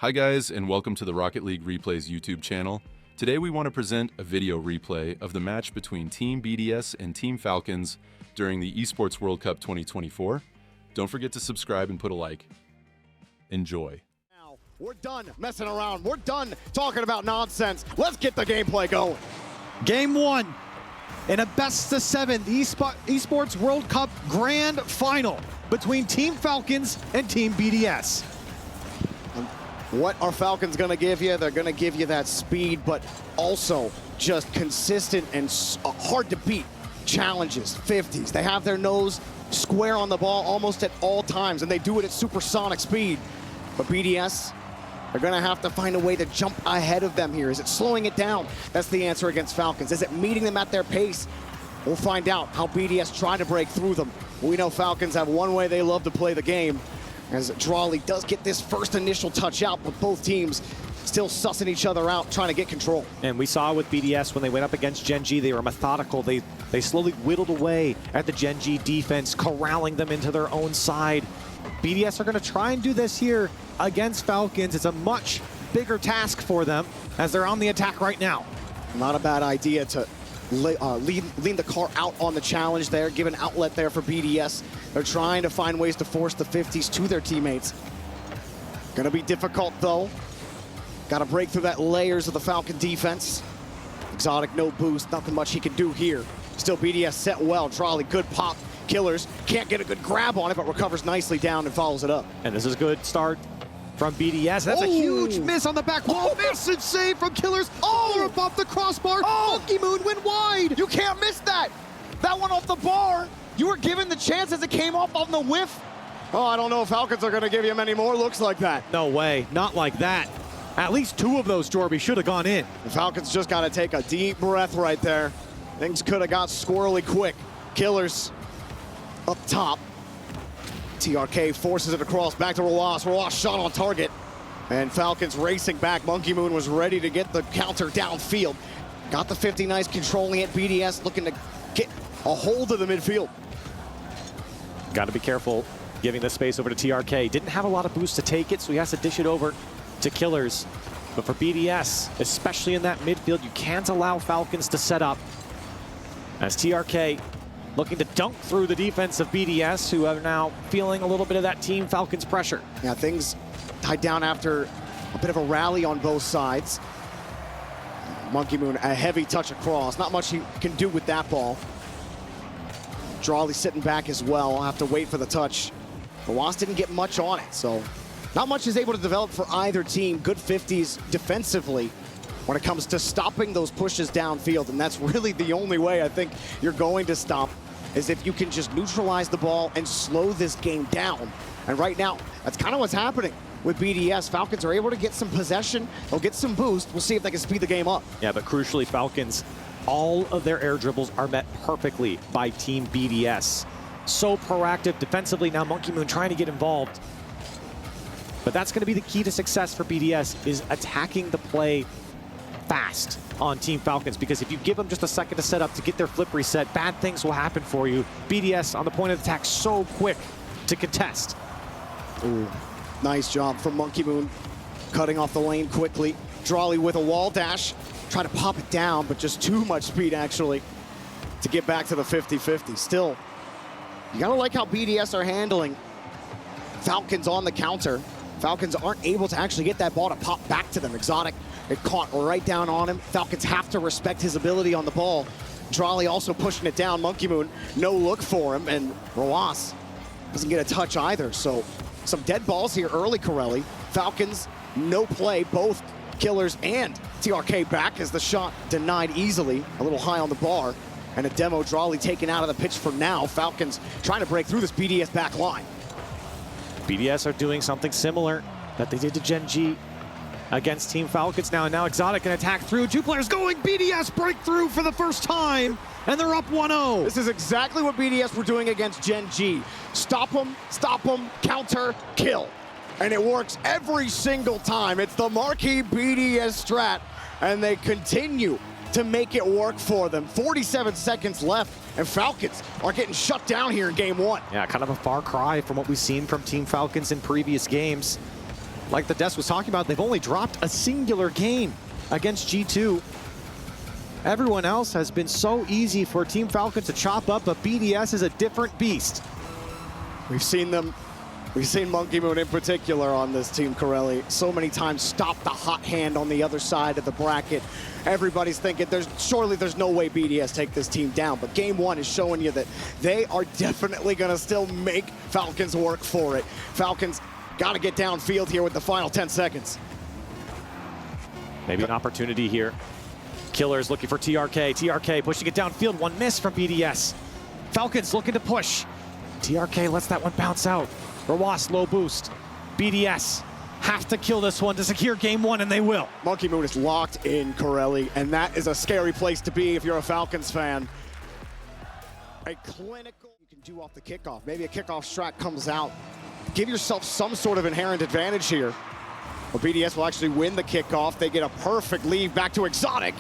Hi guys, and welcome to the Rocket League Replays YouTube channel. Today we want to present a video replay of the match between Team BDS and Team Falcons during the Esports World Cup 2024. Don't forget to subscribe and put a like. Enjoy. We're done messing around. We're done talking about nonsense. Let's get the gameplay going. Game one in a best-of-7 Esports World Cup Grand Final between Team Falcons and Team BDS. What are Falcons gonna give you? They're gonna give you that speed, but also just consistent and hard to beat challenges, 50s. They have their nose square on the ball almost at all times, and they do it at supersonic speed. But BDS, they're gonna have to find a way to jump ahead of them here. Is it slowing it down? That's the answer against Falcons. Is it meeting them at their pace? We'll find out how BDS try to break through them. We know Falcons have one way they love to play the game, as Drawley does get this first initial touch out, but both teams still sussing each other out, trying to get control. And we saw with BDS when they went up against Gen.G, they were methodical. They slowly whittled away at the Gen.G defense, corralling them into their own side. BDS are going to try and do this here against Falcons. It's a much bigger task for them as they're on the attack right now. Not a bad idea to lean the car out on the challenge there, give an outlet there for BDS. They're trying to find ways to force the 50s to their teammates. Gonna be difficult though. Gotta break through that layers of the Falcon defense. Exotic, no boost, nothing much he can do here. Still BDS set well, Drawley, good pop. Killers can't get a good grab on it, but recovers nicely down and follows it up. And this is a good start from BDS. That's a huge miss on the back wall. Massive save from Killers. Up off the crossbar. Monkey Moon went wide. You can't miss that. That one off the bar. You were given the chance as it came off on the whiff. Oh, I don't know if Falcons are going to give you many more looks like that. No way. Not like that. At least two of those, Jorby, should have gone in. The Falcons just got to take a deep breath right there. Things could have got squirrely quick. Killers up top. TRK forces it across, back to Riyadh. Riyadh shot on target. And Falcons racing back. Monkey Moon was ready to get the counter downfield. Got the 50 nice, controlling it. BDS looking to get a hold of the midfield. Got to be careful giving the space over to TRK. Didn't have a lot of boost to take it, so he has to dish it over to Killers. But for BDS, especially in that midfield, you can't allow Falcons to set up. As TRK looking to dunk through the defense of BDS, who are now feeling a little bit of that Team Falcons pressure. Yeah, things tied down after a bit of a rally on both sides. Monkey Moon, a heavy touch across. Not much he can do with that ball. Drawley sitting back as well. I'll have to wait for the touch. The Wasp didn't get much on it, so not much is able to develop for either team. Good 50s defensively when it comes to stopping those pushes downfield, and that's really the only way I think you're going to stop, is if you can just neutralize the ball and slow this game down. And right now, that's kind of what's happening with BDS. Falcons are able to get some possession, they'll get some boost. We'll see if they can speed the game up. Yeah, but crucially, Falcons, all of their air dribbles are met perfectly by Team BDS. So proactive defensively. Now Monkey Moon trying to get involved. But that's going to be the key to success for BDS, is attacking the play fast on Team Falcons, because if you give them just a second to set up to get their flip reset, bad things will happen for you. BDS on the point of attack so quick to contest. Ooh, nice job from Monkey Moon, cutting off the lane quickly. Drawley with a wall dash, try to pop it down, but just too much speed actually to get back to the 50-50. Still, you gotta like how BDS are handling Falcons on the counter. Falcons aren't able to actually get that ball to pop back to them. Exotic, it caught right down on him. Falcons have to respect his ability on the ball. Drawley also pushing it down. Monkey Moon, no look for him, and Riyadh doesn't get a touch either. So some dead balls here early, Corelli. Falcons, no play, both Killers and TRK back as the shot denied easily. A little high on the bar. And a demo Drawley taken out of the pitch for now. Falcons trying to break through this BDS back line. BDS are doing something similar that they did to Gen.G against Team Falcons now. And now Exotic can attack through. Two players going. BDS breakthrough for the first time. And they're up 1-0. This is exactly what BDS were doing against Gen.G. Stop them, counter, kill. And it works every single time. It's the marquee BDS strat, and they continue to make it work for them. 47 seconds left, and Falcons are getting shut down here in game one. Yeah, kind of a far cry from what we've seen from Team Falcons in previous games. like the Des was talking about, they've only dropped a singular game against G2. Everyone else has been so easy for Team Falcons to chop up, but BDS is a different beast. We've seen Monkey Moon in particular on this team, Corelli, so many times stop the hot hand on the other side of the bracket. Everybody's thinking surely there's no way BDS take this team down, but game one is showing you that they are definitely gonna still make Falcons work for it. Falcons gotta get downfield here with the final 10 seconds. Maybe an opportunity here. Killers looking for TRK. TRK pushing it downfield. One miss from BDS. Falcons looking to push. TRK lets that one bounce out. Rawas low boost. BDS have to kill this one to secure game one, and they will. Monkey Moon is locked in, Corelli, and that is a scary place to be if you're a Falcons fan. A clinical you can do off the kickoff. Maybe a kickoff strat comes out. Give yourself some sort of inherent advantage here. Well, BDS will actually win the kickoff. They get a perfect lead back to Exotic,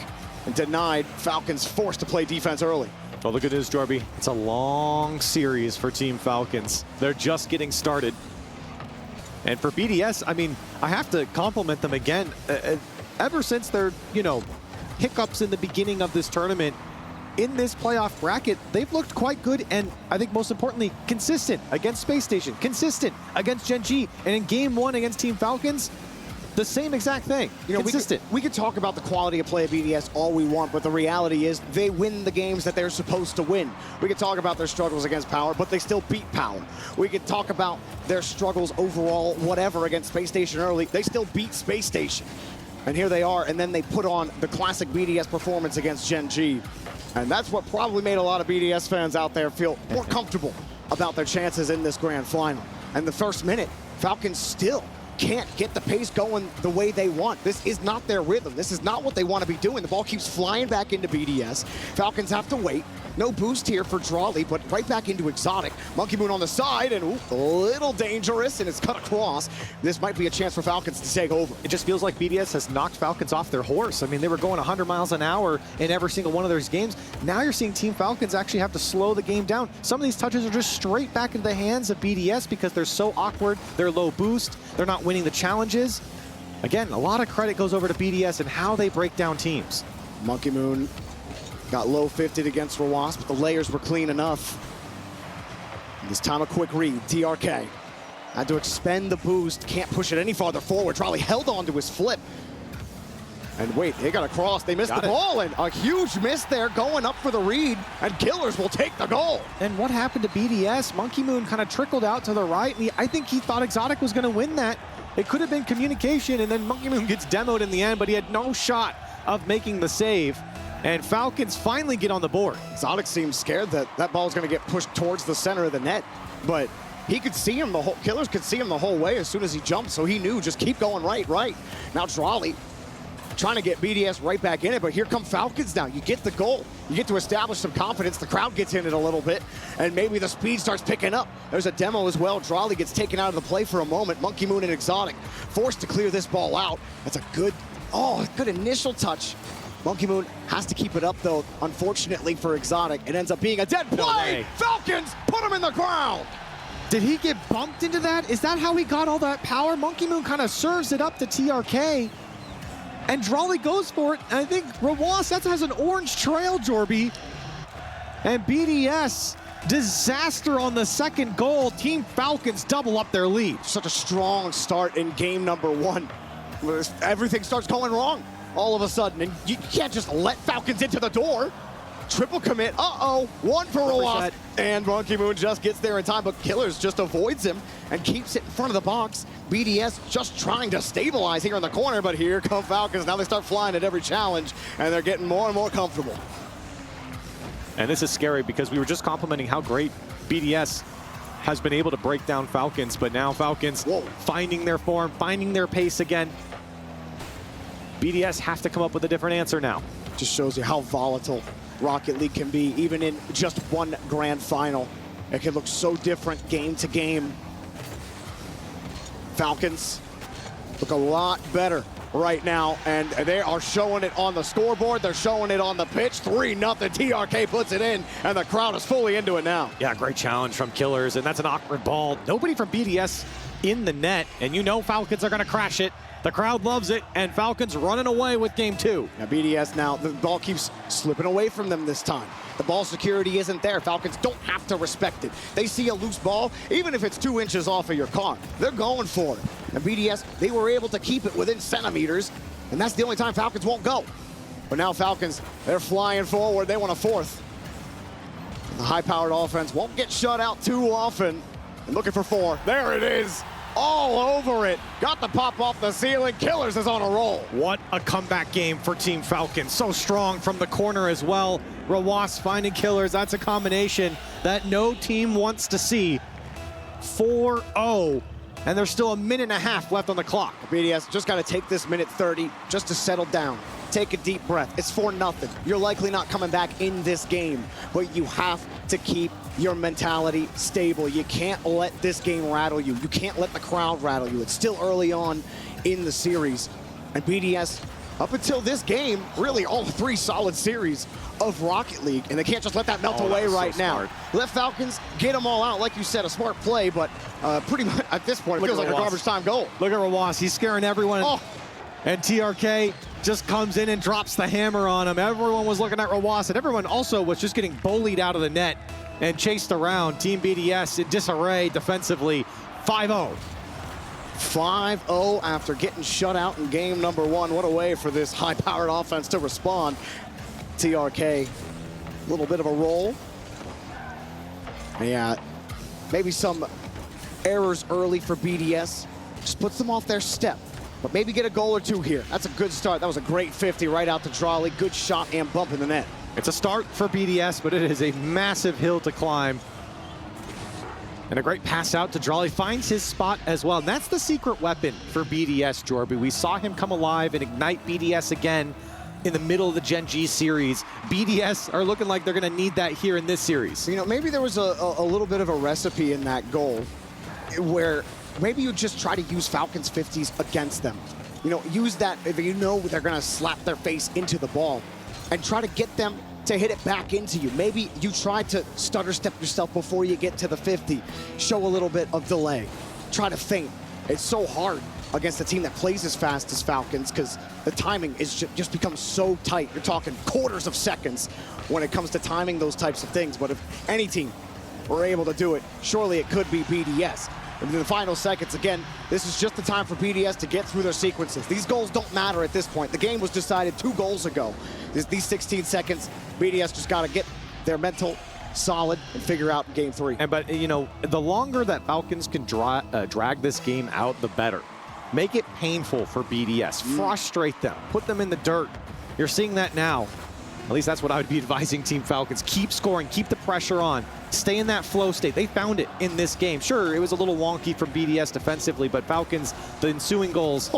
and denied. Falcons forced to play defense early. Well, the good news, Jorby, it's a long series for Team Falcons. They're just getting started. And for BDS, I mean, I have to compliment them again. Ever since their, hiccups in the beginning of this tournament, in this playoff bracket, they've looked quite good and I think most importantly, consistent against Spacestation, consistent against Gen.G, and in game one against Team Falcons, the same exact thing. Consistent. We could talk about the quality of play of BDS all we want, but the reality is they win the games that they're supposed to win. We could talk about their struggles against Power, but they still beat Power. We could talk about their struggles overall, whatever, against Spacestation early. They still beat Spacestation. And here they are, and then they put on the classic BDS performance against Gen.G. And that's what probably made a lot of BDS fans out there feel more comfortable about their chances in this grand final. And the first minute, Falcons still can't get the pace going the way they want. This is not their rhythm. This is not what they want to be doing. The ball keeps flying back into BDS. Falcons have to wait. No boost here for Drawley, but right back into Exotic. Monkey Moon on the side, and a little dangerous, and it's cut across. This might be a chance for Falcons to take over. It just feels like BDS has knocked Falcons off their horse. I mean, they were going 100 miles an hour in every single one of those games. Now you're seeing Team Falcons actually have to slow the game down. Some of these touches are just straight back into the hands of BDS because they're so awkward. They're low boost. They're not winning the challenges. Again, a lot of credit goes over to BDS and how they break down teams. Monkey Moon got low 50'd against Rawas, but the layers were clean enough. And this time a quick read, TRK had to expend the boost, can't push it any farther forward. Charlie held on to his flip. And wait, they got across, they missed the ball, and a huge miss there going up for the read, and Killers will take the goal. And what happened to BDS? Monkey Moon kind of trickled out to the right, and I think he thought Exotic was gonna win that. It could have been communication, and then Monkey Moon gets demoed in the end, but he had no shot of making the save. And Falcons finally get on the board. Exotic seems scared that that ball is going to get pushed towards the center of the net, but he could see him Killers could see him the whole way as soon as he jumped, so he knew just keep going right. Now Drawley trying to get BDS right back in it, but here come Falcons now. You get the goal. You get to establish some confidence. The crowd gets in it a little bit, and maybe the speed starts picking up. There's a demo as well. Drawley gets taken out of the play for a moment. Monkey Moon and Exotic forced to clear this ball out. That's a good initial touch. Monkey Moon has to keep it up, though. Unfortunately for Exotic, it ends up being a dead play. Falcons put him in the ground. Did he get bumped into that? Is that how he got all that power? Monkey Moon kind of serves it up to TRK, and Drawley goes for it. And I think Rawas, that has an orange trail, Jorby. And BDS, disaster on the second goal. Team Falcons double up their lead. Such a strong start in game number one. Everything starts going wrong all of a sudden, and you can't just let Falcons into the door. Triple commit, one for Rawas, and Monkey Moon just gets there in time, but Killers just avoids him and keeps it in front of the box. BDS just trying to stabilize here in the corner, but here come Falcons. Now they start flying at every challenge, and they're getting more and more comfortable. And this is scary because we were just complimenting how great BDS has been able to break down Falcons, but now Falcons finding their form, finding their pace again. BDS have to come up with a different answer now. Just shows you how volatile Rocket League can be, even in just one grand final. It can look so different game to game. Falcons look a lot better right now, and they are showing it on the scoreboard. They're showing it on the pitch. 3-0, TRK puts it in, and the crowd is fully into it now. Yeah, great challenge from Killers, and that's an awkward ball. Nobody from BDS in the net, and you know Falcons are going to crash it. The crowd loves it, and Falcons running away with game 2. Now BDS now, the ball keeps slipping away from them this time. The ball security isn't there. Falcons don't have to respect it. They see a loose ball, even if it's 2 inches off of your car, they're going for it. And BDS, they were able to keep it within centimeters, and that's the only time Falcons won't go. But now Falcons, they're flying forward. They want a 4th. The high-powered offense won't get shut out too often. And looking for 4. There it is. All over it. Got the pop off the ceiling. Killers is on a roll. What a comeback game for Team Falcons. So strong from the corner as well. Rawas finding Killers. That's a combination that no team wants to see. 4-0. And there's still a minute and a half left on the clock. BDS just got to take this minute 30 just to settle down. Take a deep breath. It's 4-0. You're likely not coming back in this game, but you have to keep your mentality stable. You can't let this game rattle you. You can't let the crowd rattle you. It's still early on in the series. And BDS, up until this game, really all 3 solid series of Rocket League, and they can't just let that melt away right now. Let Falcons get them all out. Like you said, a smart play, but pretty much at this point, it feels like a garbage time goal. Look at Rawas. He's scaring everyone. Oh. And TRK just comes in and drops the hammer on him. Everyone was looking at Rawas, and everyone also was just getting bullied out of the net and chased around. Team BDS in disarray defensively. 5-0. 5-0 after getting shut out in game number 1. What a way for this high-powered offense to respond. TRK, a little bit of a roll. Yeah, maybe some errors early for BDS. Just puts them off their step. But maybe get a goal or 2 here. That's a good start. That was a great 50 right out to Drawley. Good shot and bump in the net. It's a start for BDS, but it is a massive hill to climb. And a great pass out to Drawley. Finds his spot as well. And that's the secret weapon for BDS, Jorby. We saw him come alive and ignite BDS again in the middle of the Gen.G series. BDS are looking like they're going to need that here in this series. You know, maybe there was a little bit of a recipe in that goal where maybe you just try to use Falcons 50s against them. You know, use that if you know they're going to slap their face into the ball and try to get them to hit it back into you. Maybe you try to stutter step yourself before you get to the 50. Show a little bit of delay. Try to feint. It's so hard against a team that plays as fast as Falcons because the timing is just becomes so tight. You're talking quarters of seconds when it comes to timing those types of things. But if any team were able to do it, surely it could be BDS. In the final seconds, again, this is just the time for BDS to get through their sequences. These goals don't matter at this point. The game was decided 2 goals ago. These 16 seconds, BDS just got to get their mental solid and figure out game 3. But, you know, the longer that Falcons can drag this game out, the better. Make it painful for BDS. Frustrate them. Put them in the dirt. You're seeing that now. At least that's what I would be advising Team Falcons. Keep scoring. Keep the pressure on. Stay in that flow state. They found it in this game. Sure, it was a little wonky from BDS defensively, but Falcons, the ensuing goals,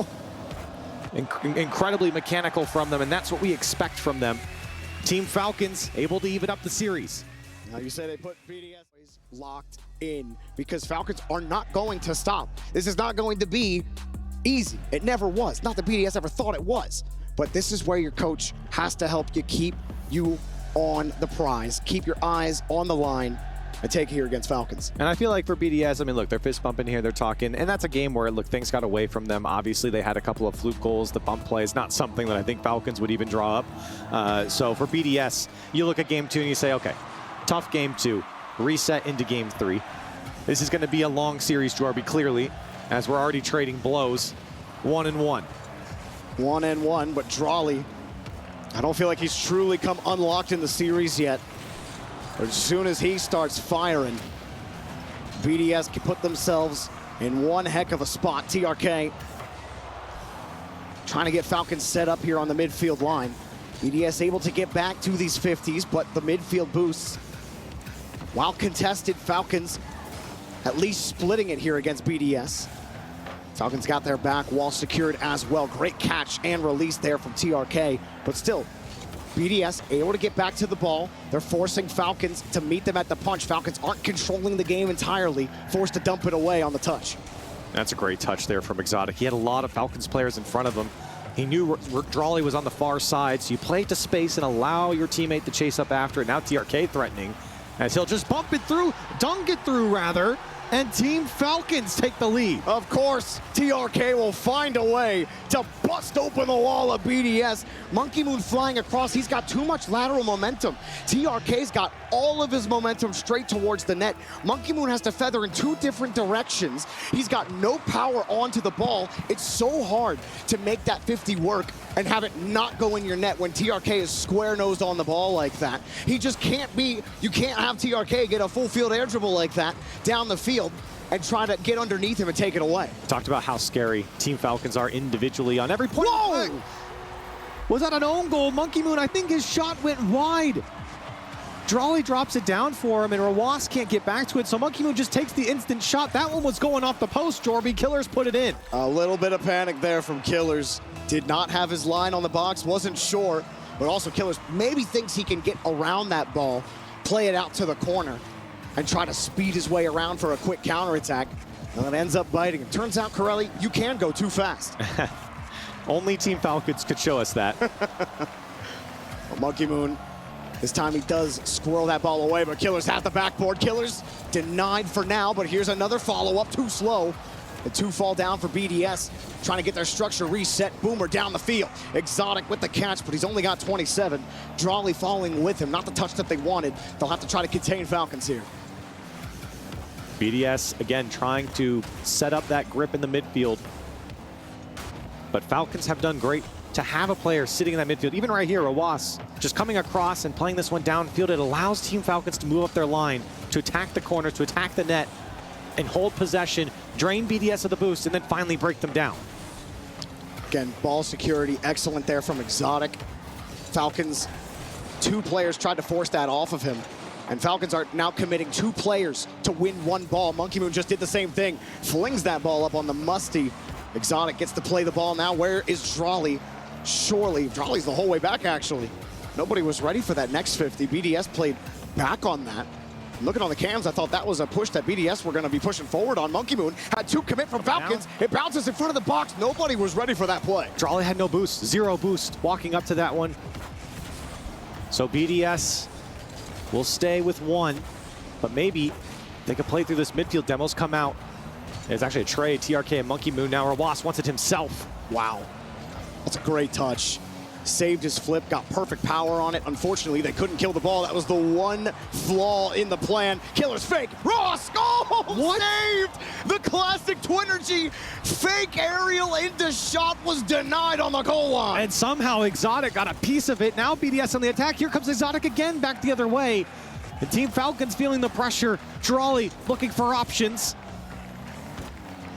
incredibly mechanical from them, and that's what we expect from them. Team Falcons able to even up the series. Now you say they put BDS locked in because Falcons are not going to stop. This is not going to be easy. It never was. Not that BDS ever thought it was. But this is where your coach has to help you keep you on the prize. Keep your eyes on the line and take it here against Falcons. And I feel like for BDS, I mean, look, they're fist bumping here, they're talking, and that's a game where, look, things got away from them. Obviously, they had a couple of fluke goals. The bump play is not something that I think Falcons would even draw up. So for BDS, you look at game 2 and you say, okay, tough game 2, reset into game 3. This is going to be a long series, Jorby, clearly, as we're already trading blows. 1-1. 1-1, but Drawley, I don't feel like he's truly come unlocked in the series yet. But as soon as he starts firing, BDS can put themselves in one heck of a spot. TRK trying to get Falcons set up here on the midfield line. BDS able to get back to these 50s, but the midfield boosts, while contested, Falcons at least splitting it here against BDS. Falcons got their back, wall secured as well. Great catch and release there from TRK, but still, BDS able to get back to the ball. They're forcing Falcons to meet them at the punch. Falcons aren't controlling the game entirely, forced to dump it away on the touch. That's a great touch there from Exotic. He had a lot of Falcons players in front of him. He knew Drawley was on the far side, so you play it to space and allow your teammate to chase up after it. Now TRK threatening, as he'll just bump it through, dunk it through rather, and Team Falcons take the lead. Of course, TRK will find a way to bust open the wall of BDS. Monkey Moon flying across, he's got too much lateral momentum. TRK's got all of his momentum straight towards the net. Monkey Moon has to feather in 2 different directions. He's got no power onto the ball. It's so hard to make that 50 work and have it not go in your net when TRK is square-nosed on the ball like that. He just can't be, you can't have TRK get a full field air dribble like that down the field and try to get underneath him and take it away. Talked about how scary Team Falcons are individually on every point. Whoa! Was that an own goal? Monkey Moon, I think his shot went wide. Drawley drops it down for him, and Rawas can't get back to it, so Monkey Moon just takes the instant shot. That one was going off the post, Jorby. Killers put it in. A little bit of panic there from Killers. Did not have his line on the box, wasn't sure, but also Killers maybe thinks he can get around that ball, play it out to the corner, and try to speed his way around for a quick counterattack. And it ends up biting. It turns out, Corelli, you can go too fast. Only Team Falcons could show us that. Well, Monkey Moon, this time he does squirrel that ball away, but Killers has the backboard. Killers denied for now, but here's another follow-up, too slow. The 2 fall down for BDS, trying to get their structure reset. Boomer down the field. Exotic with the catch, but he's only got 27. Drawley following with him, not the touch that they wanted. They'll have to try to contain Falcons here. BDS, again, trying to set up that grip in the midfield. But Falcons have done great to have a player sitting in that midfield. Even right here, Rawas, just coming across and playing this one downfield. It allows Team Falcons to move up their line, to attack the corners, to attack the net, and hold possession, drain BDS of the boost, and then finally break them down. Again, ball security, excellent there from Exotic. Falcons, 2 players tried to force that off of him. And Falcons are now committing 2 players to win 1 ball. Monkey Moon just did the same thing. Flings that ball up on the musty. Exotic gets to play the ball now. Where is Drawley? Surely, Drawley's the whole way back, actually. Nobody was ready for that next 50. BDS played back on that. Looking on the cams, I thought that was a push that BDS were going to be pushing forward on. Monkey Moon had 2 commit from Falcons. It bounces in front of the box. Nobody was ready for that play. Drawley had no boost, 0 boost walking up to that one. So BDS will stay with 1, but maybe they could play through this midfield. Demos come out. It's actually a trade, TRK and Monkey Moon. Now Rawas wants it himself. Wow. That's a great touch. Saved his flip, got perfect power on it. Unfortunately, they couldn't kill the ball. That was the one flaw in the plan. Killer's fake. Ross, oh, what? Saved! The classic Twinnergy fake aerial into shot was denied on the goal line. And somehow Exotic got a piece of it. Now BDS on the attack. Here comes Exotic again, back the other way. The Team Falcons feeling the pressure. Drawley looking for options.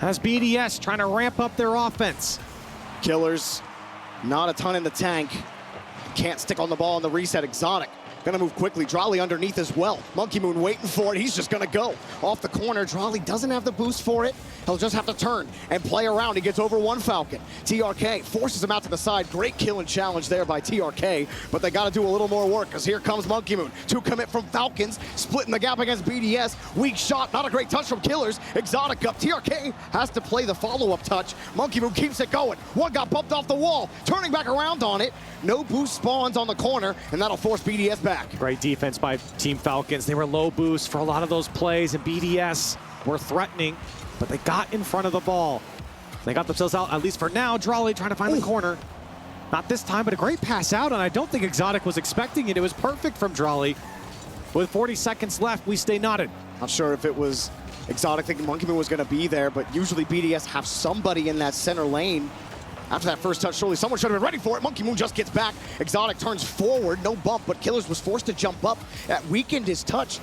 As BDS trying to ramp up their offense. Killers, not a ton in the tank. Can't stick on the ball on the reset. Exotic gonna move quickly. Drawley underneath as well. Monkey Moon waiting for it. He's just gonna go off the corner. Drawley doesn't have the boost for it. He'll just have to turn and play around. He gets over 1 Falcon. TRK forces him out to the side. Great kill and challenge there by TRK, but they gotta do a little more work because here comes Monkey Moon. 2 commit from Falcons, splitting the gap against BDS. Weak shot, not a great touch from Killers. Exotic up. TRK has to play the follow-up touch. Monkey Moon keeps it going. 1 got bumped off the wall, turning back around on it. No boost spawns on the corner, and that'll force BDS back. Great defense by Team Falcons. They were low boost for a lot of those plays, and BDS were threatening, but they got in front of the ball. They got themselves out, at least for now. Drawley trying to find the corner. Not this time, but a great pass out, and I don't think Exotic was expecting it. It was perfect from Drawley. With 40 seconds left, we stay knotted. Not sure if it was Exotic thinking Monkey Moon was going to be there, but usually BDS have somebody in that center lane. After that first touch, surely someone should have been ready for it. Monkey Moon just gets back. Exotic turns forward, no bump, but Killers was forced to jump up. That weakened his touch.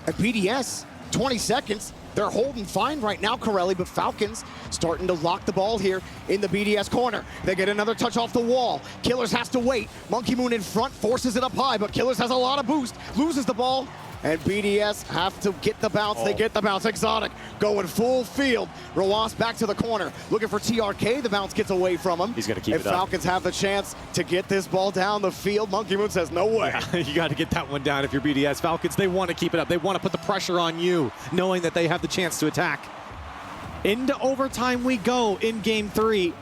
At BDS, 20 seconds. They're holding fine right now, Corelli, but Falcons starting to lock the ball here in the BDS corner. They get another touch off the wall. Killers has to wait. Monkey Moon in front, forces it up high, but Killers has a lot of boost, loses the ball, and BDS have to get the bounce. They get the bounce. Exotic going full field. Rawas back to the corner, looking for TRK. The bounce gets away from him. He's going to keep it up. Falcons have the chance to get this ball down the field, Monkey Moon says, no way. Yeah, you got to get that one down if you're BDS. Falcons, they want to keep it up. They want to put the pressure on you, knowing that they have the chance to attack. Into overtime we go in Game 3.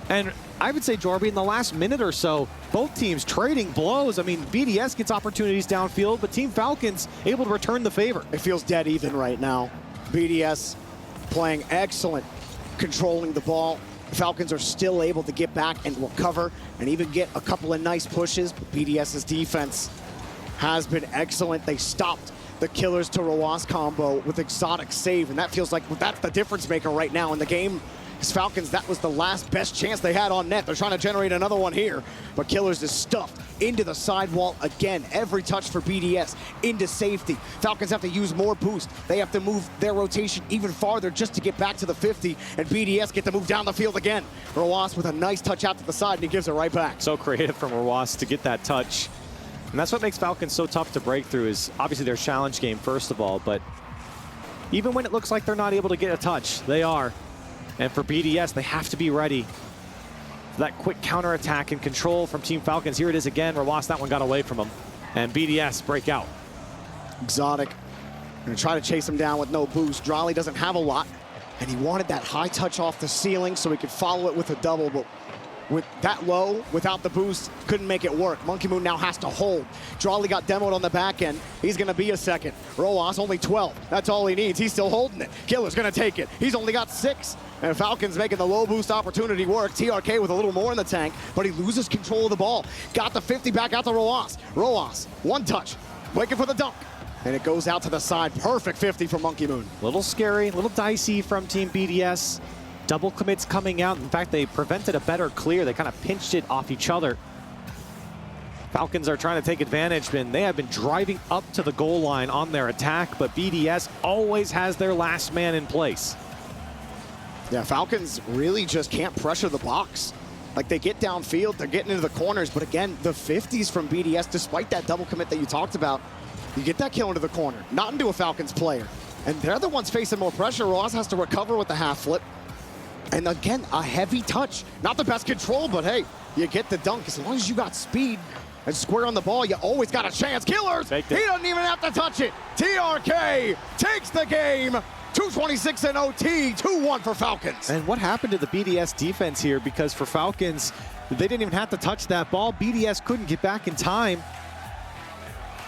And I would say, Jorby, in the last minute or so, both teams trading blows. I mean, BDS gets opportunities downfield, but Team Falcons able to return the favor. It feels dead even right now. BDS playing excellent, controlling the ball. Falcons are still able to get back and recover and even get a couple of nice pushes. But BDS's defense has been excellent. They stopped the Killers to Rawas combo with exotic save, and that feels like that's the difference maker right now in the game. Because Falcons, that was the last best chance they had on net. They're trying to generate another one here, but Killers is stuffed into the sidewall again. Every touch for BDS into safety. Falcons have to use more boost. They have to move their rotation even farther just to get back to the 50, and BDS get to move down the field again. Rawas with a nice touch out to the side, and he gives it right back. So creative from Rawas to get that touch. And that's what makes Falcons so tough to break through, is obviously their challenge game, first of all, but even when it looks like they're not able to get a touch, they are. And for BDS, they have to be ready for that quick counterattack and control from Team Falcons. Here it is again. Rawas, that one got away from him. And BDS break out. Exotic gonna try to chase him down with no boost. Drolly doesn't have a lot, and he wanted that high touch off the ceiling so he could follow it with a double, but with that low, without the boost, couldn't make it work. Monkey Moon now has to hold. Drolly got demoed on the back end. He's gonna be a second. Rawas only 12. That's all he needs. He's still holding it. Killer's gonna take it. He's only got 6. And Falcons making the low boost opportunity work. TRK with a little more in the tank, but he loses control of the ball. Got the 50 back out to Rawas. Rawas, one touch, waiting for the dunk. And it goes out to the side. Perfect 50 from Monkey Moon. A little scary, a little dicey from Team BDS. Double commits coming out. In fact, they prevented a better clear. They kind of pinched it off each other. Falcons are trying to take advantage, and they have been driving up to the goal line on their attack, but BDS always has their last man in place. Yeah, Falcons really just can't pressure the box. Like, they get downfield, they're getting into the corners, but again, the 50s from BDS, despite that double commit that you talked about, you get that kill into the corner, not into a Falcons player. And they're the ones facing more pressure. Ross has to recover with the half flip. And again, a heavy touch. Not the best control, but hey, you get the dunk. As long as you got speed and square on the ball, you always got a chance. Killers, he doesn't even have to touch it. TRK takes the game. 2:26 in OT, 2-1 for Falcons. And what happened to the BDS defense here? Because for Falcons, they didn't even have to touch that ball. BDS couldn't get back in time.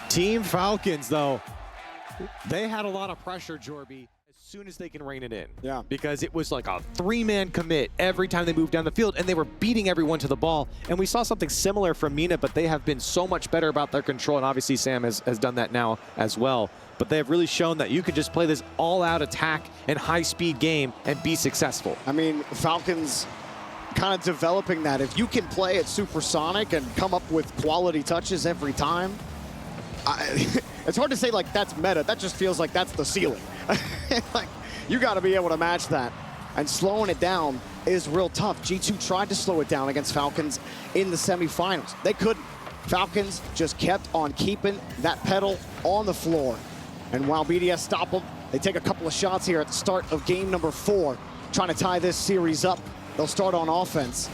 Team Falcons, though, they had a lot of pressure, Jorby, as soon as they can rein it in. Yeah. Because it was like a 3-man commit every time they moved down the field, and they were beating everyone to the ball. And we saw something similar from Mina, but they have been so much better about their control, and obviously Sam has done that now as well. But they have really shown that you can just play this all-out attack and high-speed game and be successful. I mean, Falcons kind of developing that. If you can play at supersonic and come up with quality touches every time, it's hard to say like that's meta. That just feels like that's the ceiling. Like, you got to be able to match that. And slowing it down is real tough. G2 tried to slow it down against Falcons in the semifinals. They couldn't. Falcons just kept on keeping that pedal on the floor. And while BDS stop them, they take a couple of shots here at the start of game number 4, trying to tie this series up. They'll start on offense.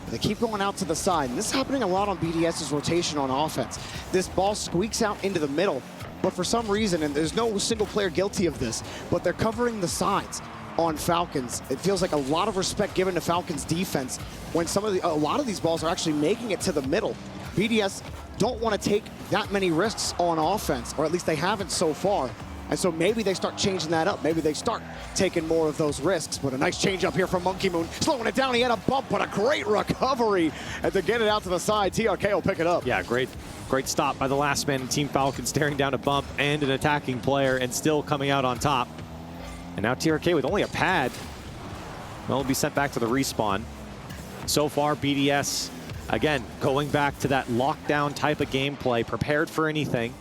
They keep going out to the side, and this is happening a lot on BDS's rotation on offense. This ball squeaks out into the middle, but for some reason, and there's no single player guilty of this, but they're covering the sides on Falcons. It feels like a lot of respect given to Falcons defense when a lot of these balls are actually making it to the middle. BDS don't want to take that many risks on offense, or at least they haven't so far. And so maybe they start changing that up. Maybe they start taking more of those risks. But a nice change up here from Monkey Moon. Slowing it down, he had a bump, but a great recovery. And to get it out to the side, TRK will pick it up. Yeah, great stop by the last man in Team Falcons, staring down a bump and an attacking player and still coming out on top. And now TRK with only a pad. Well, will be sent back to the respawn. So far, BDS, again, going back to that lockdown type of gameplay, prepared for anything,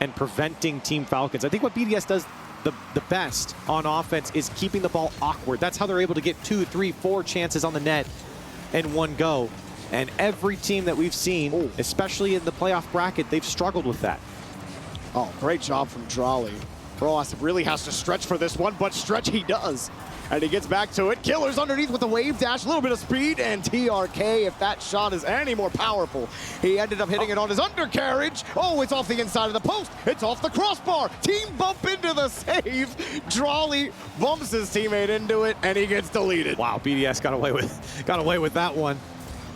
and preventing Team Falcons. I think what BDS does the best on offense is keeping the ball awkward. That's how they're able to get 2, 3, 4 chances on the net in one go. And every team that we've seen, especially in the playoff bracket, they've struggled with that. Oh, great job from Drolly. Ross really has to stretch for this one, but stretch he does. And he gets back to it. Killers underneath with the wave dash, a little bit of speed, and TRK, if that shot is any more powerful, he ended up hitting it on his undercarriage. Oh, it's off the inside of the post. It's off the crossbar. Team bump into the save. Drolly bumps his teammate into it, and he gets deleted. Wow, BDS got away with that one.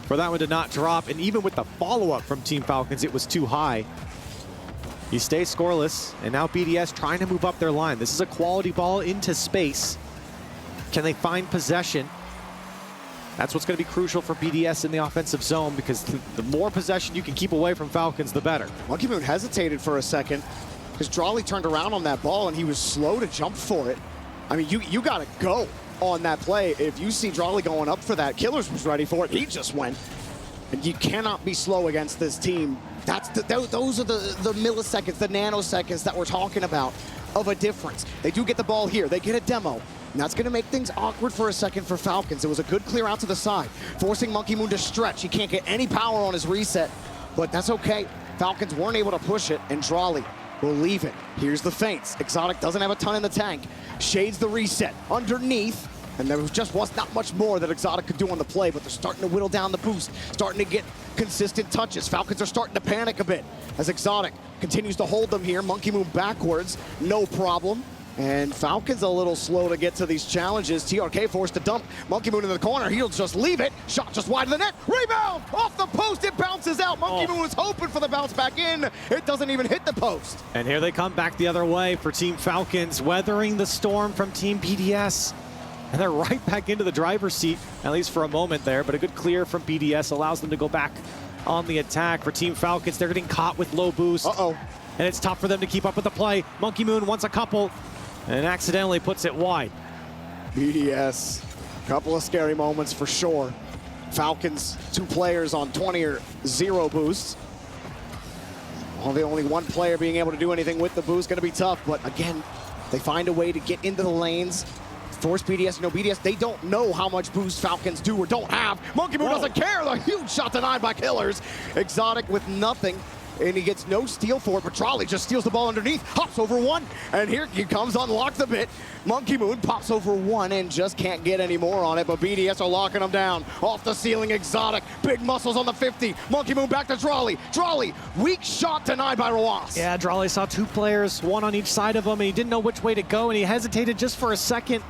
For that one to not drop, and even with the follow-up from Team Falcons, it was too high. You stay scoreless, and now BDS trying to move up their line. This is a quality ball into space. Can they find possession? That's what's going to be crucial for BDS in the offensive zone, because the more possession you can keep away from Falcons, the better. Monkey Moon hesitated for a second because Drawley turned around on that ball and he was slow to jump for it. I mean, you got to go on that play. If you see Drawley going up for that, Killers was ready for it. He just went. And you cannot be slow against this team. Those are the milliseconds, the nanoseconds that we're talking about of a difference. They do get the ball here. They get a demo. And that's going to make things awkward for a second for Falcons. It was a good clear out to the side, forcing Monkey Moon to stretch. He can't get any power on his reset, but that's okay. Falcons weren't able to push it, and Drawley will leave it. Here's the feints. Exotic doesn't have a ton in the tank. Shades the reset underneath, and there just was not much more that Exotic could do on the play, but they're starting to whittle down the boost, starting to get consistent touches. Falcons are starting to panic a bit as Exotic continues to hold them here. Monkey Moon backwards, no problem. And Falcons a little slow to get to these challenges. TRK forced to dump. Monkey Moon in the corner. He'll just leave it. Shot just wide of the net. Rebound! Off the post. It bounces out. Monkey Moon was hoping for the bounce back in. It doesn't even hit the post. And here they come back the other way for Team Falcons, weathering the storm from Team BDS. And they're right back into the driver's seat, at least for a moment there. But a good clear from BDS allows them to go back on the attack. For Team Falcons, they're getting caught with low boost. Uh-oh. And it's tough for them to keep up with the play. Monkey Moon wants a couple and accidentally puts it wide. BDS, couple of scary moments for sure. Falcons, 2 players on 20 or 0 boosts. Well, the only one player being able to do anything with the boost, gonna be tough, but again, they find a way to get into the lanes, force BDS. You know, BDS, they don't know how much boost Falcons do or don't have. Monkey Moon doesn't care. The huge shot denied by Killers. Exotic with nothing, and he gets no steal for it, but Drawley just steals the ball underneath, hops over one, and here he comes, unlocked the bit. Monkey Moon pops over one and just can't get any more on it, but BDS are locking him down. Off the ceiling, Exotic, big muscles on the 50. Monkey Moon back to Drawley. Drawley, weak shot denied by Rawas. Yeah, Drawley saw 2 players, one on each side of him, and he didn't know which way to go, and he hesitated just for a second.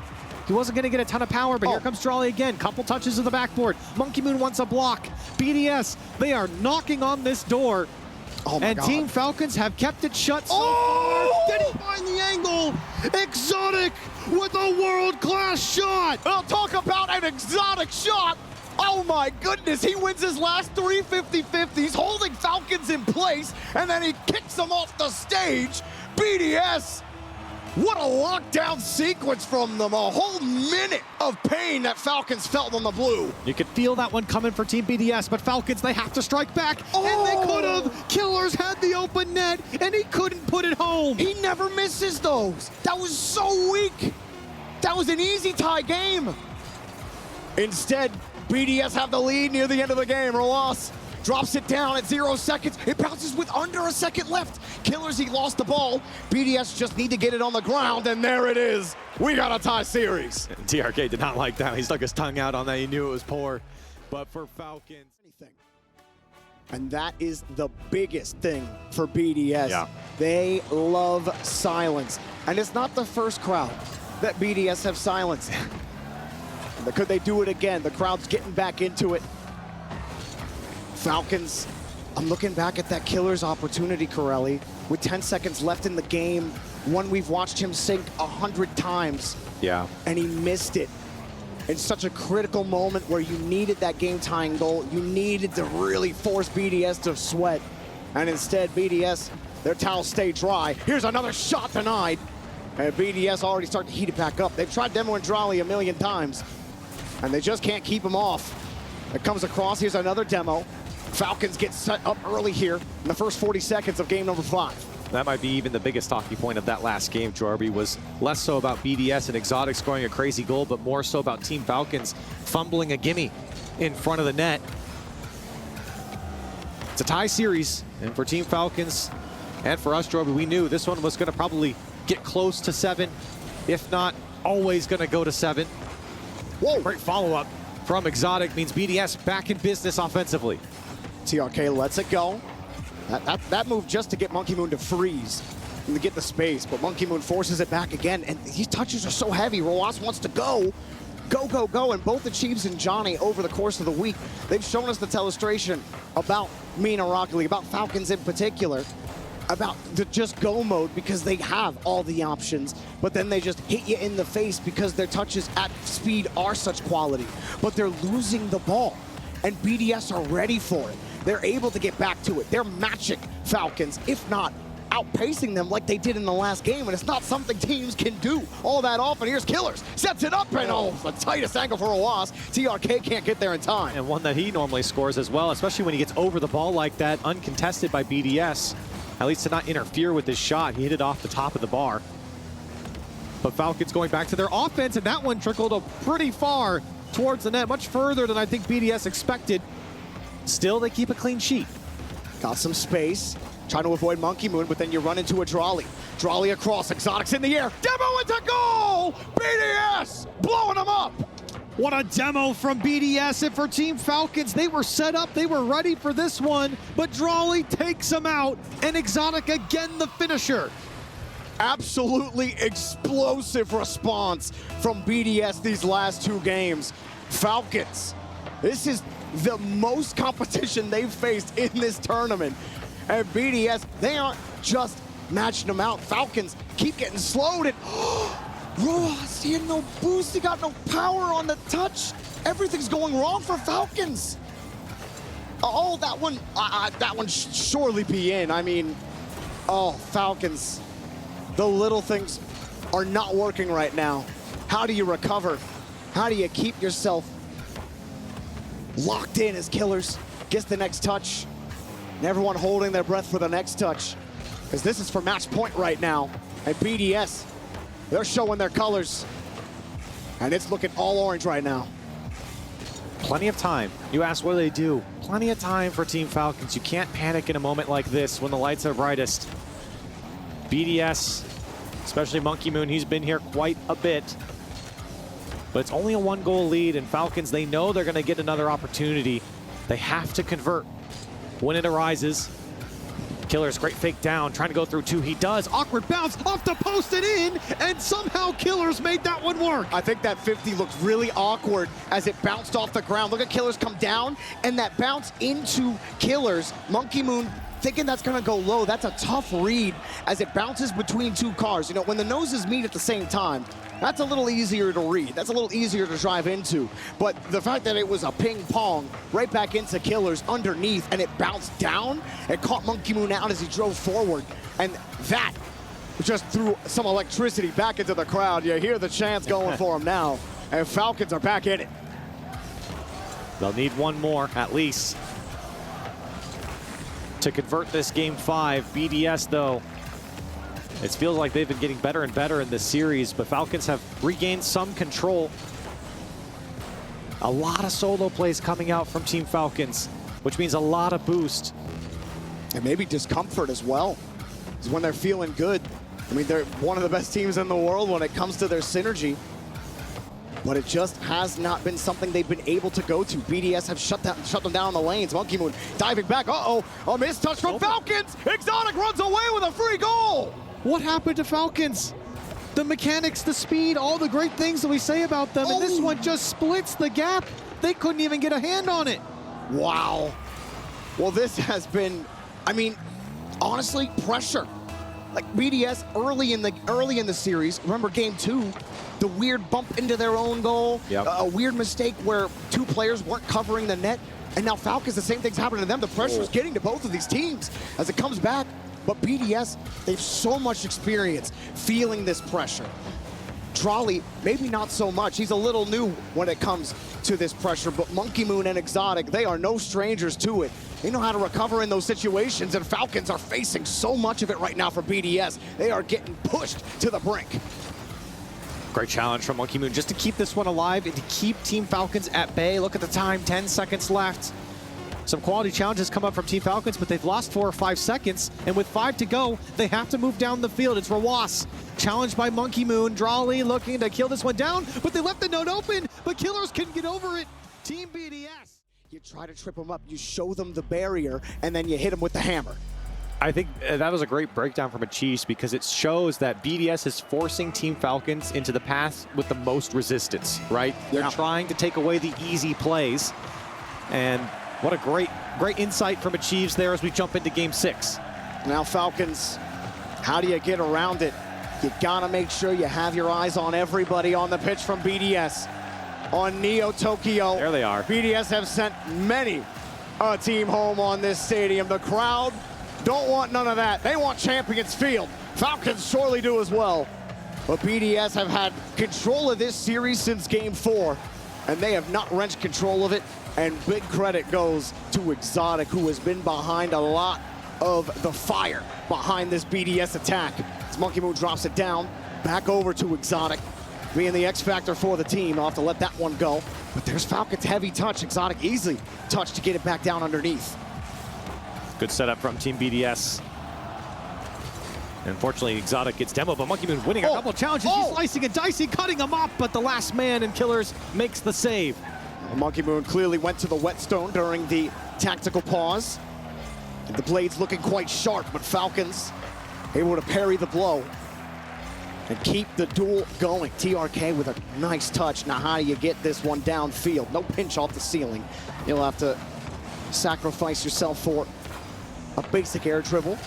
He wasn't going to get a ton of power, but here comes Drawley again. Couple touches of the backboard. Monkey Moon wants a block. BDS, they are knocking on this door. Oh my God. Team Falcons have kept it shut so far. Did he find the angle? Exotic with a world-class shot. I'll talk about an Exotic shot. Oh my goodness, he wins his last 3 50-50s, holding Falcons in place, and then he kicks them off the stage. BDS, what a lockdown sequence from them. A whole minute of pain that Falcons felt on the blue. You could feel that one coming for Team BDS, but Falcons, they have to strike back. And they could have. Killers had the open net, and he couldn't put it home. He never misses those. That was so weak. That was an easy tie game. Instead, BDS have the lead near the end of the game. Rawas drops it down at 0 seconds. It bounces with under a second left. Killers, he lost the ball. BDS just need to get it on the ground, and there it is. We got a tie series. TRK did not like that. He stuck his tongue out on that. He knew it was poor. But for Falcons, and that is the biggest thing for BDS. Yeah. They love silence. And it's not the first crowd that BDS have silenced. Could they do it again? The crowd's getting back into it. Falcons, I'm looking back at that Killers opportunity, Corelli, with 10 seconds left in the game, one we've watched him sink 100 times. Yeah. And he missed it. In such a critical moment where you needed that game-tying goal, you needed to really force BDS to sweat. And instead, BDS, their towels stay dry. Here's another shot denied. And BDS already starting to heat it back up. They've tried Demo and Drawley a million times, and they just can't keep him off. It comes across, here's another demo. Falcons get set up early here in the first 40 seconds of game number 5. that might be even the biggest talking point of that last game, Jorby, was less so about BDS and Exotic scoring a crazy goal, but more so about Team Falcons fumbling a gimme in front of the net. It's a tie series, and for Team Falcons and for us, Jorby, we knew this one was going to probably get close to 7, if not always going to go to 7. Whoa! Great follow-up from Exotic means BDS back in business offensively. TRK lets it go. That move just to get Monkey Moon to freeze and to get the space, but Monkey Moon forces it back again, and these touches are so heavy. Rawas wants to go, and both the Chiefs and Johnny over the course of the week, they've shown us the illustration about Mina Rocket League, about Falcons in particular. about the just go mode because they have all the options, but then they just hit you in the face because their touches at speed are such quality. But they're losing the ball, and BDS are ready for it. They're able to get back to it. They're matching Falcons, if not outpacing them like they did in the last game, and it's not something teams can do all that often. Here's Killers, sets it up, and the tightest angle for a loss. TRK can't get there in time. And one that he normally scores as well, especially when he gets over the ball like that, uncontested by BDS. At least to not interfere with his shot. He hit it off the top of the bar. But Falcons going back to their offense, and that one trickled up pretty far towards the net, much further than I think BDS expected. Still, they keep a clean sheet. Got some space, trying to avoid Monkey Moon, but then you run into a Drawley. Drawley across, Exotic's in the air, demo into goal! BDS blowing them up! What a demo from BDS, and for Team Falcons, they were set up, they were ready for this one, but Drawley takes them out, and Exotic again the finisher. Absolutely explosive response from BDS these last two games. Falcons, this is the most competition they've faced in this tournament. And BDS, they aren't just matching them out. Falcons keep getting slowed, and Rojas, he had no boost, he got no power on the touch. Everything's going wrong for Falcons. Oh, that one surely be in. I mean, oh, Falcons, the little things are not working right now. How do you recover? How do you keep yourself locked in as Killers gets the next touch? And everyone holding their breath for the next touch, because this is for match point right now. And BDS, they're showing their colors, and it's looking all orange right now. Plenty of time. You asked what do they do? Plenty of time for Team Falcons. You can't panic in a moment like this when the lights are brightest. BDS, especially Monkey Moon, he's been here quite a bit. But it's only a 1-goal lead, and Falcons, they know they're gonna get another opportunity. They have to convert when it arises. Killers, great fake down, trying to go through two. He does. Awkward bounce off the post and in, and somehow Killers made that one work. I think that 50 looked really awkward as it bounced off the ground. Look at Killers come down, and that bounce into Killers. Monkey Moon thinking that's gonna go low. That's a tough read as it bounces between two cars. You know, when the noses meet at the same time, that's a little easier to read. That's a little easier to drive into. But the fact that it was a ping pong right back into Killers underneath, and it bounced down, it caught Monkey Moon out as he drove forward. And that just threw some electricity back into the crowd. You hear the chants going for him now. And Falcons are back in it. They'll need one more, at least, to convert this game 5. BDS, though, it feels like they've been getting better and better in this series, but Falcons have regained some control. A lot of solo plays coming out from Team Falcons, which means a lot of boost. And maybe discomfort as well. Because when they're feeling good, I mean, they're one of the best teams in the world when it comes to their synergy. But it just has not been something they've been able to go to. BDS have shut them down in the lanes. Monkey Moon diving back. Uh-oh, a missed touch from Falcons. Exotic runs away with a free goal. What happened to Falcons? The mechanics, the speed, all the great things that we say about them, and this one just splits the gap. They couldn't even get a hand on it. Wow. Well, this has been, I mean, honestly, pressure. Like BDS early in the series, remember game 2, the weird bump into their own goal, a weird mistake where two players weren't covering the net, and now Falcons, the same thing's happening to them. The pressure's getting to both of these teams as it comes back. But BDS, they've so much experience feeling this pressure. Trolley, maybe not so much. He's a little new when it comes to this pressure, but Monkey Moon and Exotic, they are no strangers to it. They know how to recover in those situations, and Falcons are facing so much of it right now for BDS. They are getting pushed to the brink. Great challenge from Monkey Moon just to keep this one alive and to keep Team Falcons at bay. Look at the time, 10 seconds left. Some quality challenges come up from Team Falcons, but they've lost 4 or 5 seconds, and with 5 to go, they have to move down the field. It's Rawas, challenged by Monkey Moon. Drawley looking to kill this one down, but they left the node open, but Killers couldn't get over it. Team BDS. You try to trip them up, you show them the barrier, and then you hit them with the hammer. I think that was a great breakdown from Achis because it shows that BDS is forcing Team Falcons into the path with the most resistance, right? They're trying to take away the easy plays, and what a great insight from Achieves there as we jump into game 6. Now Falcons, how do you get around it? You gotta make sure you have your eyes on everybody on the pitch from BDS. On Neo Tokyo. There they are. BDS have sent many a team home on this stadium. The crowd don't want none of that. They want Champions Field. Falcons surely do as well. But BDS have had control of this series since Game 4, and they have not wrenched control of it. And big credit goes to Exotic, who has been behind a lot of the fire behind this BDS attack. As Monkey Moon drops it down, back over to Exotic, being the X factor for the team. I'll have to let that one go. But there's Falcon's heavy touch. Exotic easily touch to get it back down underneath. Good setup from Team BDS. Unfortunately, Exotic gets demoed, but Monkey Moon winning a couple of challenges. He's slicing and dicing, cutting him up, but the last man in Killers makes the save. Monkey Moon clearly went to the whetstone during the tactical pause. The blade's looking quite sharp, but Falcons able to parry the blow and keep the duel going. TRK with a nice touch. Now how do you get this one downfield? No pinch off the ceiling. You'll have to sacrifice yourself for a basic air dribble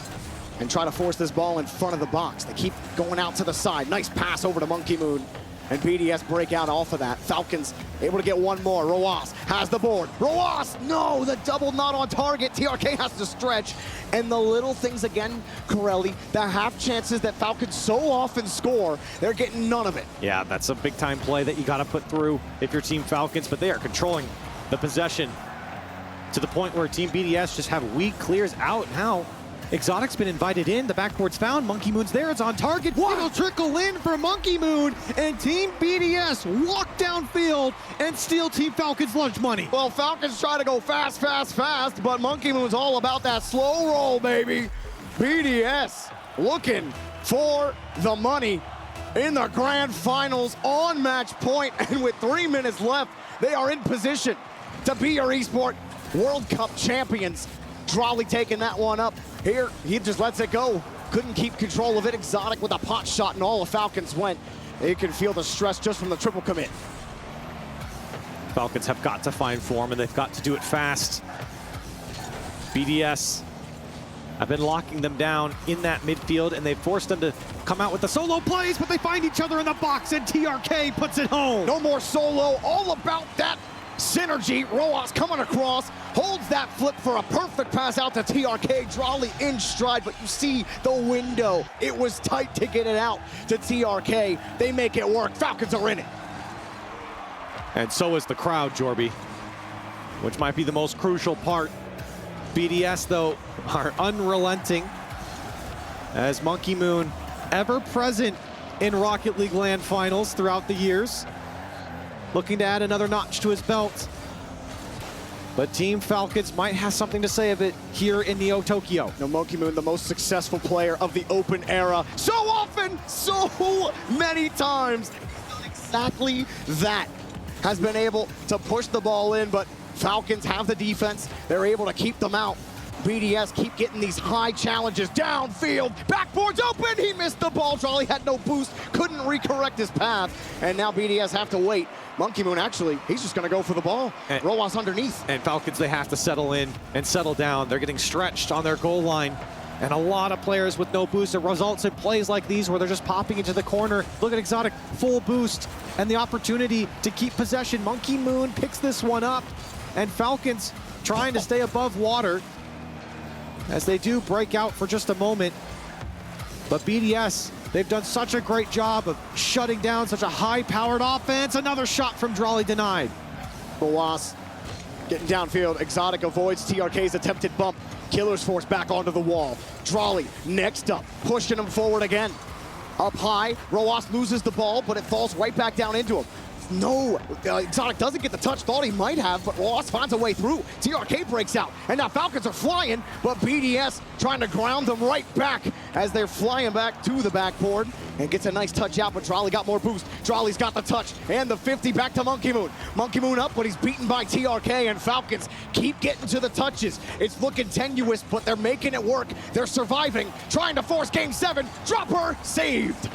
and try to force this ball in front of the box. They keep going out to the side. Nice pass over to Monkey Moon. And BDS break out off of that. Falcons able to get one more. Roas has the board. Roas, no, the double not on target. TRK has to stretch. And the little things again, Corelli, the half chances that Falcons so often score, they're getting none of it. Yeah, that's a big time play that you got to put through if you're Team Falcons, but they are controlling the possession to the point where Team BDS just have weak clears out now. Exotic's been invited in, the backboard's found, Monkey Moon's there, it's on target. It'll trickle in for Monkey Moon, and Team BDS walk downfield and steal Team Falcon's lunch money. Well, Falcons try to go fast, fast, fast, but Monkey Moon's all about that slow roll, baby. BDS looking for the money in the grand finals on match point, and with 3 minutes left, they are in position to be your Esports World Cup champions. Drawley taking that one up. Here, he just lets it go. Couldn't keep control of it. Exotic with a pot shot, and all the Falcons went. You can feel the stress just from the triple commit. Falcons have got to find form, and they've got to do it fast. BDS have been locking them down in that midfield, and they've forced them to come out with the solo plays, but they find each other in the box, and TRK puts it home. No more solo, all about that synergy. Roas coming across, holds that flip for a perfect pass out to TRK. Drawley in stride, but you see the window. It was tight to get it out to TRK. They make it work. Falcons are in it. And so is the crowd, Jorby, which might be the most crucial part. BDS, though, are unrelenting as Monkey Moon, ever present in Rocket League LAN finals throughout the years, looking to add another notch to his belt. But Team Falcons might have something to say of it here in Neo Tokyo. No, Monkey Moon, the most successful player of the open era. So often, so many times, exactly that. Has been able to push the ball in, but Falcons have the defense. They're able to keep them out. BDS keep getting these high challenges downfield. Backboard's open, he missed the ball. Drawley had no boost, couldn't recorrect his path. And now BDS have to wait. Monkey Moon actually, he's just gonna go for the ball. Roas underneath. And Falcons, they have to settle in and settle down. They're getting stretched on their goal line. And a lot of players with no boost. It results in plays like these where they're just popping into the corner. Look at Exotic, full boost, and the opportunity to keep possession. Monkey Moon picks this one up, and Falcons trying to stay above water as they do break out for just a moment. But BDS, they've done such a great job of shutting down such a high-powered offense. Another shot from Drawley denied. Roas getting downfield. Exotic avoids TRK's attempted bump. Killer's force back onto the wall. Drawley next up, pushing him forward again. Up high, Roas loses the ball, but it falls right back down into him. No, Exotic doesn't get the touch, thought he might have, but Roas finds a way through. TRK breaks out, and now Falcons are flying, but BDS trying to ground them right back as they're flying back to the backboard and gets a nice touch out, but Drawley got more boost. Drawley's got the touch and the 50 back to Monkey Moon. Monkey Moon up, but he's beaten by TRK, and Falcons keep getting to the touches. It's looking tenuous, but they're making it work. They're surviving, trying to force Game 7. Dropper saved.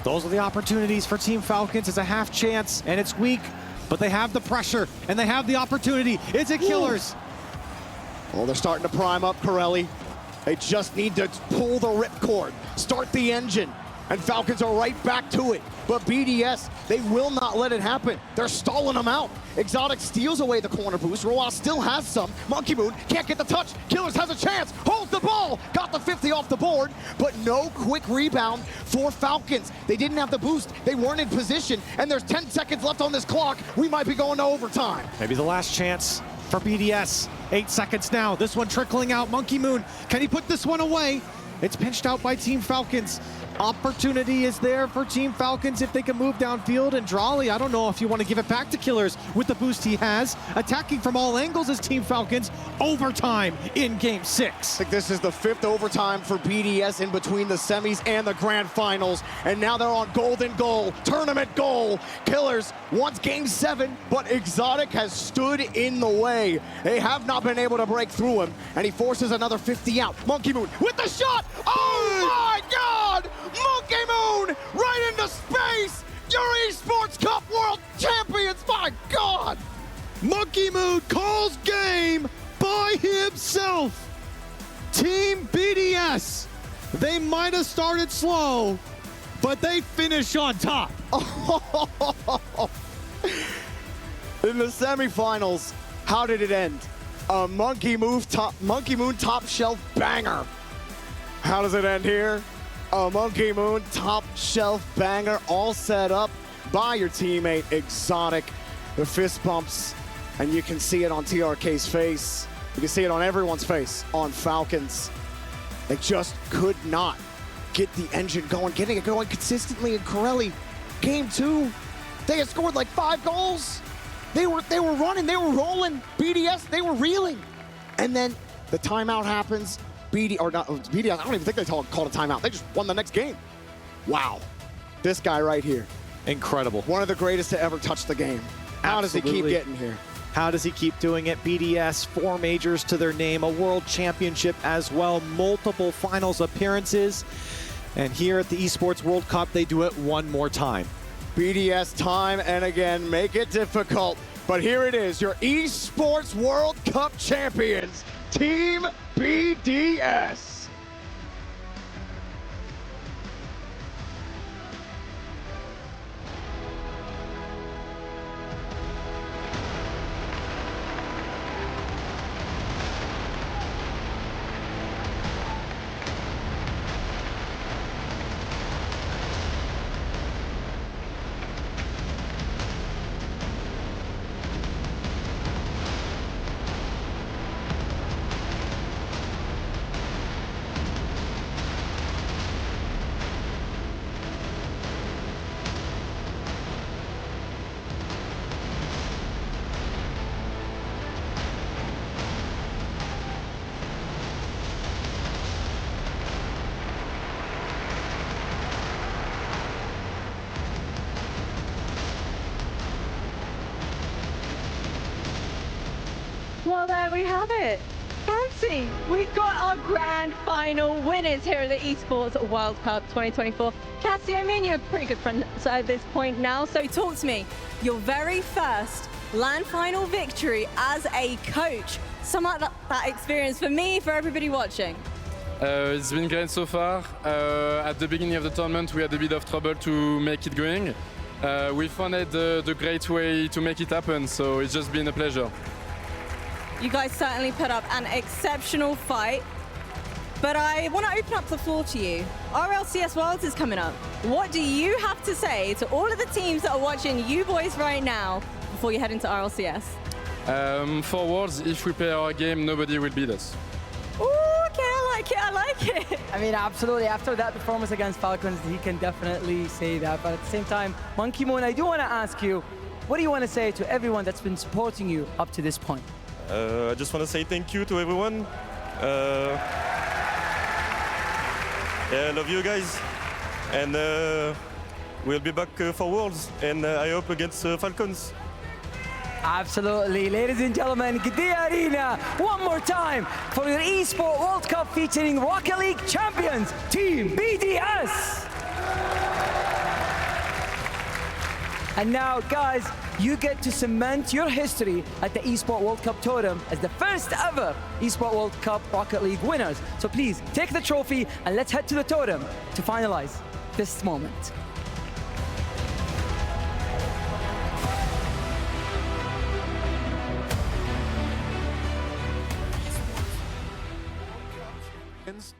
Those are the opportunities for Team Falcons. It's a half chance, and it's weak, but they have the pressure, and they have the opportunity. It's a Killers. Well, they're starting to prime up Corelli. They just need to pull the ripcord, start the engine, and Falcons are right back to it. But BDS, they will not let it happen. They're stalling them out. Exotic steals away the corner boost. Roa still has some. Monkey Moon can't get the touch. Killers has a chance, holds the ball, got the 50 off the board, but no quick rebound for Falcons. They didn't have the boost, they weren't in position, and there's 10 seconds left on this clock. We might be going to overtime. Maybe the last chance for BDS. 8 seconds now. This one trickling out. Monkey Moon, can he put this one away? It's pinched out by Team Falcons. Opportunity is there for Team Falcons if they can move downfield. And Drawley, I don't know if you want to give it back to Killers with the boost he has. Attacking from all angles is Team Falcons. Overtime in Game 6. I think this is the 5th overtime for BDS in between the semis and the grand finals. And now they're on golden goal, tournament goal. Killers wants Game 7, but Exotic has stood in the way. They have not been able to break through him, and he forces another 50 out. Monkey Moon with the shot! Oh my God! Monkey Moon right into space! Your Esports Cup World Champions, my God! Monkey Moon calls game by himself. Team BDS, they might have started slow, but they finish on top. In the semifinals, how did it end? A Monkey Moon top shelf banger. How does it end here? A Monkey Moon top shelf banger, all set up by your teammate Exotic. The fist bumps, and you can see it on TRK's face. You can see it on everyone's face on Falcons. They just could not get the engine going, getting it going consistently. And Corelli, Game 2, they had scored like 5 goals. They were running, they were rolling. BDS, they were reeling. And then the timeout happens. BDS, I don't even think they called a timeout. They just won the next game. Wow. This guy right here. Incredible. One of the greatest to ever touch the game. How does he keep getting here? How does he keep doing it? BDS, 4 majors to their name, a world championship as well, multiple finals appearances. And here at the Esports World Cup, they do it one more time. BDS time and again, make it difficult. But here it is, your Esports World Cup champions, Team BDS. Well, there we have it. Fancy, we've got our grand final winners here at the Esports World Cup 2024. Cassie, I mean, you're a pretty good friend at this point now, so talk to me. Your very first land final victory as a coach. Sum up that experience for me, for everybody watching. It's been great so far. At the beginning of the tournament, we had a bit of trouble to make it going. We found the great way to make it happen, so it's just been a pleasure. You guys certainly put up an exceptional fight, but I want to open up the floor to you. RLCS Worlds is coming up. What do you have to say to all of the teams that are watching you boys right now before you head into RLCS? For Worlds, if we play our game, nobody will beat us. Ooh, okay, I like it. I mean, absolutely. After that performance against Falcons, he can definitely say that. But at the same time, Monkey Moon, I do want to ask you, what do you want to say to everyone that's been supporting you up to this point? I just want to say thank you to everyone. Yeah, I love you guys. And we'll be back for Worlds, and I hope against Falcons. Absolutely. Ladies and gentlemen, Gdia Arena, one more time for your Esports World Cup featuring Rocket League champions, Team BDS. And now, guys, you get to cement your history at the Esports World Cup Totem as the first ever Esports World Cup Rocket League winners. So please, take the trophy and let's head to the Totem to finalize this moment. Falcons